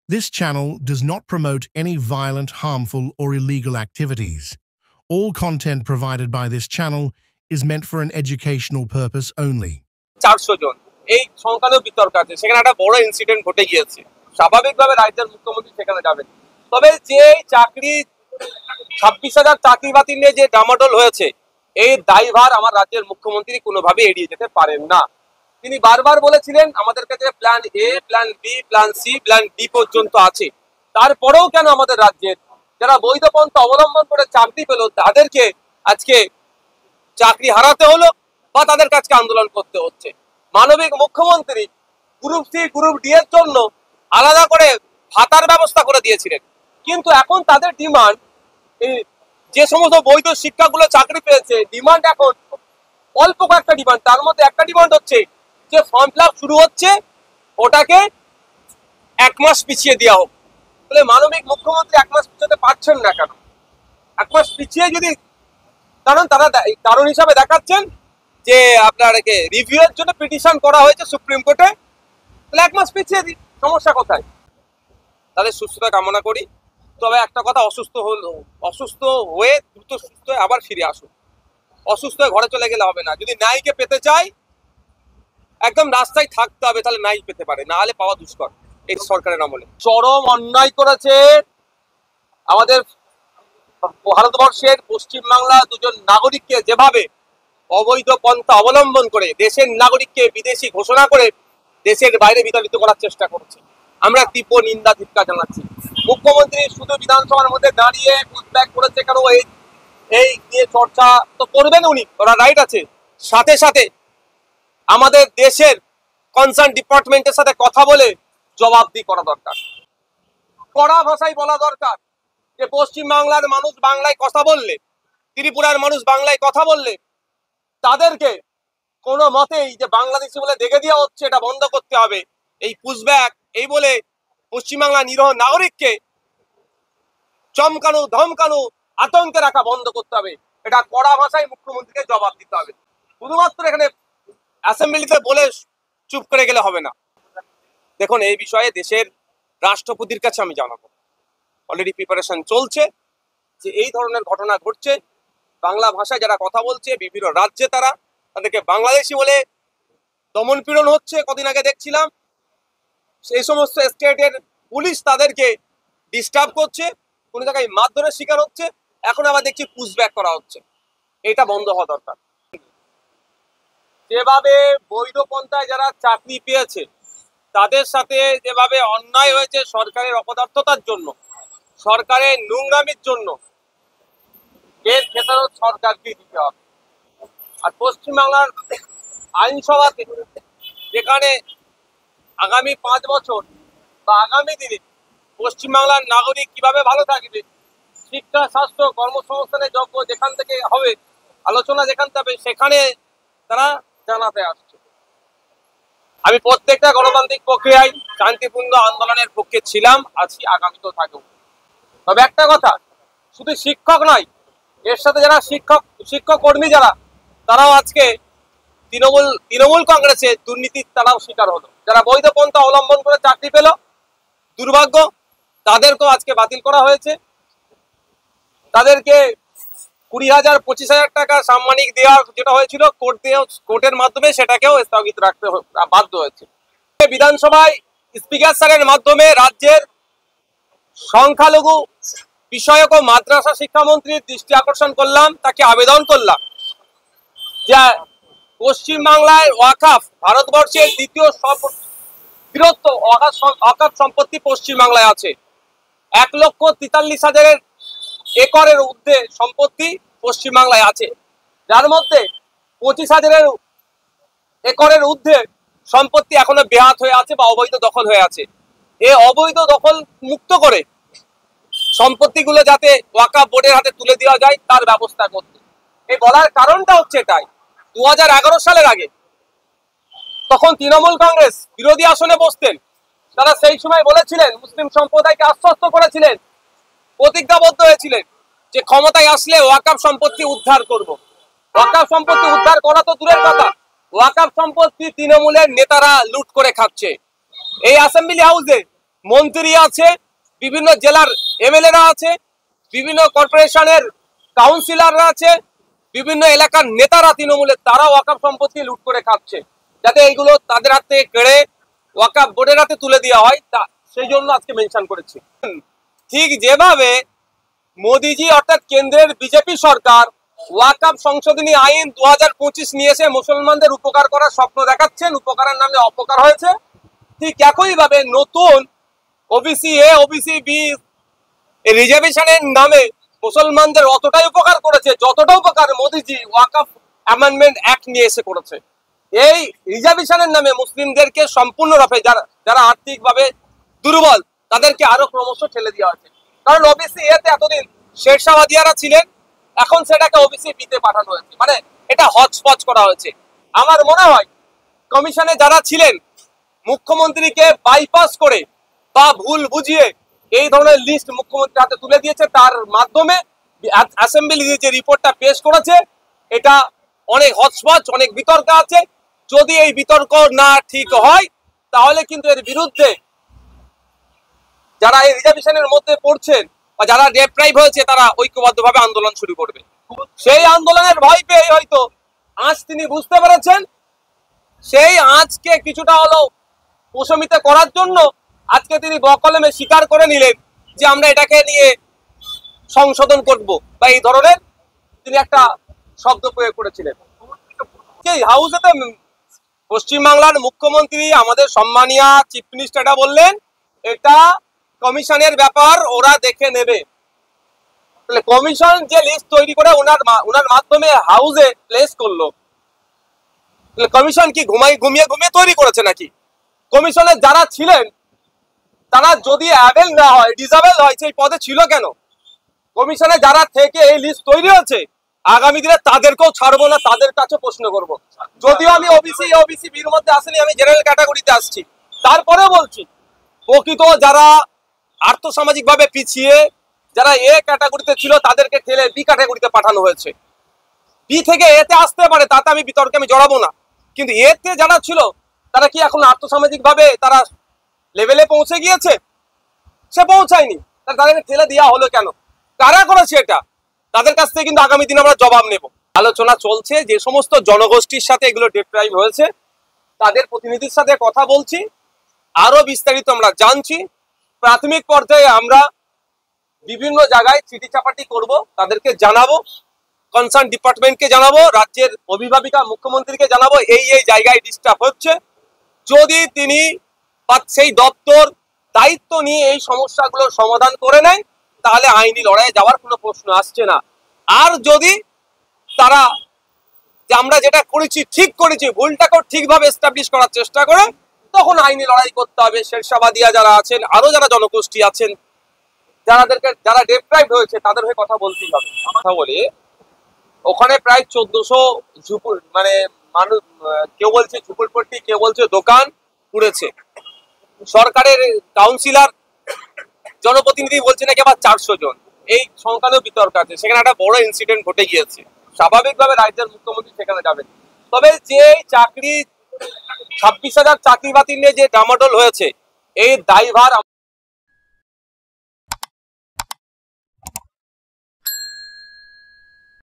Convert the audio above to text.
This channel does not promote any violent, harmful, or illegal activities. All content provided by this channel is meant for an educational purpose only. 400 জন এই সংখ্যালঘু বিতর্ক আছে, সেখানে একটা বড় incident ঘটে গিয়েছে। স্বাভাবিকভাবে রাজ্যের মুখ্যমন্ত্রী সেখানে যাবেন, তবে যে চাকরি 26,000 চাকরি বাতিল নিয়ে যে ডামাডোল হয়েছে, এই দায়ভার আমার রাজ্যের মুখ্যমন্ত্রী কোনোভাবে এড়িয়ে যেতে পারেন না। তিনি বারবার বলেছিলেন আমাদের কাছে plan A, plan B, plan C, plan D পর্যন্ত আছে। তারপরেও কেন আমাদের রাজ্যের যারা বৈধ পন্থা অবলম্বন করে চাকরি পেল তাদেরকে আজকে চাকরি হারাতে হলো বা তাদের কাছে আন্দোলন করতে হচ্ছে? মানবিক মুখ্যমন্ত্রী গ্রুপ সি, গ্রুপ ডি এর জন্য আলাদা করে ভাতার ব্যবস্থা করে দিয়েছিলেন, কিন্তু এখন তাদের ডিমান্ড, যে সমস্ত বৈধ শিক্ষাগুলো চাকরি পেয়েছে, ডিমান্ড এখন অল্প কয়েকটা ডিমান্ড। তার মধ্যে একটা ডিমান্ড হচ্ছে যে ফর্ম ফিল আপ শুরু হচ্ছে ওটাকে 1 মাস পিছিয়ে দেওয়া হোক। তাহলে মানবিক মুখ্যমন্ত্রী 1 মাস পিছাতে পারছেন না কেন? 1 মাস পিছিয়ে যদি, কারণ তারা কারণ হিসাবে দেখাচ্ছেন যে আপনাকে রিভিউ এর জন্য পিটিশন করা হয়েছে সুপ্রিম কোর্টে, তাহলে 1 মাস পিছিয়ে দিই, সমস্যা কোথায়? তাহলে সুস্থতা কামনা করি। তবে একটা কথা, অসুস্থ হয়ে দ্রুত সুস্থ হয়ে আবার ফিরে আসুন। অসুস্থ হয়ে ঘরে চলে গেলে হবে না। যদি নাইকে পেতে চাই একদম রাস্তায় থাকতে হবে, তাহলে নাই পেতে পারে, না হলে পাওয়া দুষ্কর। এই সরকারের আমলে চরম অন্যায় করেছে আমাদের ভারতবর্ষের পশ্চিমবাংলা দুজন নাগরিককে, যেভাবে অবৈধ পন্থা অবলম্বন করে দেশের নাগরিককে বিদেশি ঘোষণা করে দেশের বাইরে বিতাড়িত করার চেষ্টা করছে। আমরা তীব্র নিন্দা ধিক্কার জানাচ্ছি। মুখ্যমন্ত্রী শুধু বিধানসভার মধ্যে দাঁড়িয়ে পুশব্যাক করেছে কেন, এই নিয়ে চর্চা তো করবেন উনি, ওরা রাইট আছে। সাথে সাথে আমাদের দেশের কনসার্ন ডিপার্টমেন্টের সাথে কথা বলে জবাবদিহি করা দরকার, কড়া ভাষায় বলা দরকার যে পশ্চিমবাংলার মানুষ বাংলায় কথা বললে, ত্রিপুরার মানুষ বাংলায় কথা বললে তাদেরকে কোনো মতেই যে বাংলাদেশি বলে দেখে দেওয়া হচ্ছে, এটা বন্ধ করতে হবে। এই পুশব্যাক এই বলে পশ্চিমবাংলার নিরীহ নাগরিককে চমকানো, ধমকানো, আতঙ্কে রাখা বন্ধ করতে হবে। এটা কড়া ভাষায় মুখ্যমন্ত্রীকে জবাব দিতে হবে। শুধুমাত্র এখানে অ্যাসেম্বলিতে বলে চুপ করে গেলে হবে না। দেখুন, এই বিষয়ে দেশের রাষ্ট্রপতির কাছে আমি জানাবো। অলরেডি প্রিপারেশন চলছে যে এই ধরনের ঘটনা ঘটছে, বাংলা ভাষায় যারা কথা বলছে বিভিন্ন রাজ্যে তাদেরকে বাংলাদেশি বলে দমন পীড়ন হচ্ছে। কদিন আগে দেখছিলাম সেই সমস্ত স্টেটের পুলিশ তাদেরকে ডিস্টার্ব করছে, কোনো জায়গায় মারধরের শিকার হচ্ছে। এখন আবার দেখছি পুশব্যাক করা হচ্ছে। এটা বন্ধ হওয়া দরকার। যেভাবে বৈধ পন্থায় যারা চাকরি পেয়েছে তাদের সাথে যেভাবে অন্যায় হয়েছে সরকারের অপদার্থতার জন্য, সরকারের নোংরামির জন্য, এর খেসারত সরকারকে দিতে হবে। আর পশ্চিমবাংলার আইনসভাতে যেখানে আগামী 5 বছর বা আগামী দিনে পশ্চিমবাংলার নাগরিক কিভাবে ভালো থাকবে, শিক্ষা, স্বাস্থ্য, কর্মসংস্থানের যোগ্য যেখান থেকে হবে, আলোচনা যেখান থেকে হবে, সেখানে তারা জানাতে আসছে। আমি প্রত্যেকটা গণতান্ত্রিক প্রক্রিয়ায় শান্তিপূর্ণ আন্দোলনের পক্ষে ছিলাম, আছি, আগামীতেও থাকবো। তবে একটা কথা, শুধু শিক্ষক নয়, এর সাথে যারা শিক্ষক কর্মী যারা, তারাও আজকে তৃণমূল কংগ্রেসের দুর্নীতির তারাও শিকার হলো। যারা বৈধ পন্থা অবলম্বন করে চাকরি পেল, দুর্ভাগ্য, তাদেরকেও আজকে বাতিল করা হয়েছে। তাদেরকে 20,000 25,000 টাকা সাম্মানিক দেওয়ার যেটা হয়েছিল কোর্টের মাধ্যমে, সেটাকেও স্থগিত রাখতে বাধ্য হয়েছে। বিধানসভায় স্পিকার স্যারের মাধ্যমে রাজ্যের সংখ্যালঘু বিষয়ক ও মাদ্রাসা শিক্ষামন্ত্রীর দৃষ্টি আকর্ষণ করলাম, তাকে আবেদন করলাম যে পশ্চিমবাংলায় ওয়াকফ ভারতবর্ষের দ্বিতীয় বৃহত্তম ওয়াকফ সম্পত্তি পশ্চিমবাংলায় আছে। 1,43,000 একরের ঊর্ধ্বে সম্পত্তি পশ্চিমবাংলায় আছে, যার মধ্যে 25,000 একরের ঊর্ধ্বে সম্পত্তি এখনো বেহাত হয়ে আছে বা অবৈধ দখল হয়ে আছে। এই অবৈধ দখল মুক্ত করে সম্পত্তিগুলো যাতে ওয়াকফ বোর্ডের হাতে তুলে দেওয়া যায় তার ব্যবস্থা করতে। এই বলার কারণটা হচ্ছে এটাই, 2011 সালের আগে তখন তৃণমূল কংগ্রেস বিরোধী আসনে বসতেন, তারা সেই সময় বলেছিলেন, মুসলিম সম্প্রদায়কে আশ্বস্ত করেছিলেন, প্রতিজ্ঞাবদ্ধ হয়েছিলেন যে ক্ষমতায় আসলে ওয়াকফ সম্পত্তি উদ্ধার করব। ওয়াকফ সম্পত্তি উদ্ধার করা তো দূরের কথা, ওয়াকফ সম্পত্তি তৃণমূলের নেতারা লুট করে খাচ্ছে। এই অ্যাসেম্বলি হাউসে মন্ত্রী আছে, বিভিন্ন জেলার এমএলএরা আছে, বিভিন্ন কর্পোরেশনের কাউন্সিলররা আছে, বিভিন্ন এলাকার নেতারা তৃণমূলের, তারা ওয়াকফ সম্পত্তি লুট করে খাচ্ছে, যাতে এইগুলো তাদের হাত থেকে কেড়ে ওয়াকফ বোর্ডের হাতে তুলে দেওয়া হয়, তা সেই জন্য আজকে মেনশন করেছি। ঠিক যেভাবে মোদিজি অর্থাৎ কেন্দ্রের বিজেপি সরকার ওয়াকফ সংশোধনী আইন 2025 নিয়ে এসে মুসলমানদের উপকার করার স্বপ্ন দেখাচ্ছেন, উপকারের নামে অপকার হয়েছে, ঠিক একইভাবে নতুন ওবিসি এ ওবিসি বি রিজার্ভেশনের নামে মুসলমানদের অতটাই উপকার করেছে যতটা উপকার মোদিজি ওয়াকফ অ্যামেন্ডমেন্ট অ্যাক্ট নিয়ে এসে করেছে। এই রিজার্ভেশনের নামে মুসলিমদেরকে সম্পূর্ণরূপে যারা আর্থিকভাবে দুর্বল তাদেরকে আরো ক্রমশ ঠেলে দেওয়া হয়েছে। কারণ ওবিসি এতে এতদিন শেরশাবাদিয়ারা ছিলেন, এখন সেটাকে ওবিসি বিতে পাঠানো হয়েছে, মানে এটা হচপচ করা হয়েছে। আমার মনে হয় কমিশনে যারা ছিলেন মুখ্যমন্ত্রীকে বাইপাস করে বা ভুল বুঝিয়ে এই ধরনের লিস্ট মুখ্যমন্ত্রীর হাতে তুলে দিয়েছে, তার মাধ্যমে অ্যাসেম্বলি যে রিপোর্টটা পেশ করেছে এটা অনেক হচপচ, অনেক বিতর্ক আছে। যদি এই বিতর্ক না ঠিক হয় তাহলে কিন্তু এর বিরুদ্ধে যারা এই রিজার্ভেশনের মধ্যে পড়ছেন বা যারা ডেপ্রাইভ হয়েছে তারা ঐক্যবদ্ধভাবে আন্দোলন শুরু করবে। সেই আন্দোলনের ভয় পেয়ে হয়তো আজ তিনি বুঝতে পেরেছেন, সেই আজকে কিছুটা হলেও প্রশমিত করার জন্য আজকে তিনি বকলমে স্বীকার করে নিলেন যে আমরা এটাকে নিয়ে সংশোধন করব, বা এই ধরনের তিনি একটা শব্দ প্রয়োগ করেছিলেন। এই হাউসেতে পশ্চিমবাংলার মুখ্যমন্ত্রী আমাদের সম্মানীয় চিফ মিনিস্টারটা বললেন এটা কমিশনের ব্যাপার, ওরা দেখে নেবে। কমিশন যে লিস্ট তৈরি করে ওনার মাধ্যমে হাউসে প্লেস করলো, কমিশন কি ঘুমিয়ে তৈরি করেছে নাকি? কমিশনের যারা ছিলেন তারা যদি অ্যাবেল না হয়, ডিসেবল হয়, সেই পদে ছিল কেন? কমিশনে যারা থেকে এই লিস্ট তৈরি হয়েছে আগামী দিনে তাদেরকেও ছাড়বো না, তাদের কাছে প্রশ্ন করব। যদিও আমি ওবিসি বির মধ্যে আসেনি, আমি জেনারেল ক্যাটাগরিতে আসছি, তারপরে বলছি প্রকৃত যারা আর্থসামাজিক ভাবে পিছিয়ে যারা এ ক্যাটাগরিতে ছিল তাদেরকে ঠেলে বি ক্যাটাগরিতে পাঠানো হয়েছে। বি থেকে এতে আসতে পারে, তাতে আমি বিতর্কে আমি জড়াবো না, কিন্তু এতে যারা ছিল তারা কি এখন আর্থসামাজিক ভাবে তারা লেভেলে পৌঁছে গিয়েছে? সে পৌঁছায়নি, তাদেরকে ঠেলে দেওয়া হলো কেন? কারা করেছে এটা? তাদের কাছ থেকে কিন্তু আগামী দিনে আমরা জবাব নেব। আলোচনা চলছে, যে সমস্ত জনগোষ্ঠীর সাথে এগুলো ডেপ্রাইভ হয়েছে তাদের প্রতিনিধির সাথে কথা বলছি, আরো বিস্তারিত আমরা জানছি। প্রাথমিক পর্যায়ে আমরা বিভিন্ন জায়গায় চিঠি চাপাটি করব, তাদেরকে জানাবো, কনসার্ন ডিপার্টমেন্টকে জানাবো, রাজ্যের অভিভাবিকা মুখ্যমন্ত্রীকে জানাবো এই জায়গায় ডিস্টার্ব হচ্ছে। যদি তিনি বা সেই দপ্তর দায়িত্ব নিয়ে এই সমস্যাগুলোর সমাধান করে নেয় তাহলে আইনি লড়াইয়ে যাওয়ার কোনো প্রশ্ন আসছে না। আর যদি তারা যে আমরা যেটা করেছি ঠিক করেছি, ভুলটাকেও ঠিকভাবে এস্টাবলিশ করার চেষ্টা করে, তখন আইনি লড়াই করতে হবে। শেরশাবাদিয়া যারা আছেন, আরো যারা জনগোষ্ঠী আছেন, যারা ডেপ্রাইভ হয়েছে তাদের হয়ে কথা বলতেই হবে। কথা বলে ওখানে প্রায় 1400 মানে মানুষ, কেউ বলছে ঝুপড়পট্টি, কেউ বলছে দোকান পুড়েছে। সরকারের কাউন্সিলর জনপ্রতিনিধি বলছে নাকি আবার 400 জন। এই সংখ্যানেও বিতর্ক আছে, সেখানে একটা বড় ইনসিডেন্ট ঘটে গিয়েছে। স্বাভাবিকভাবে রাজ্যের মুখ্যমন্ত্রী সেখানে যাবেন, তবে যে চাকরি 26,000 চাকরি বাতিল নিয়ে যে ডামাডোল হয়েছে এই দায়ভার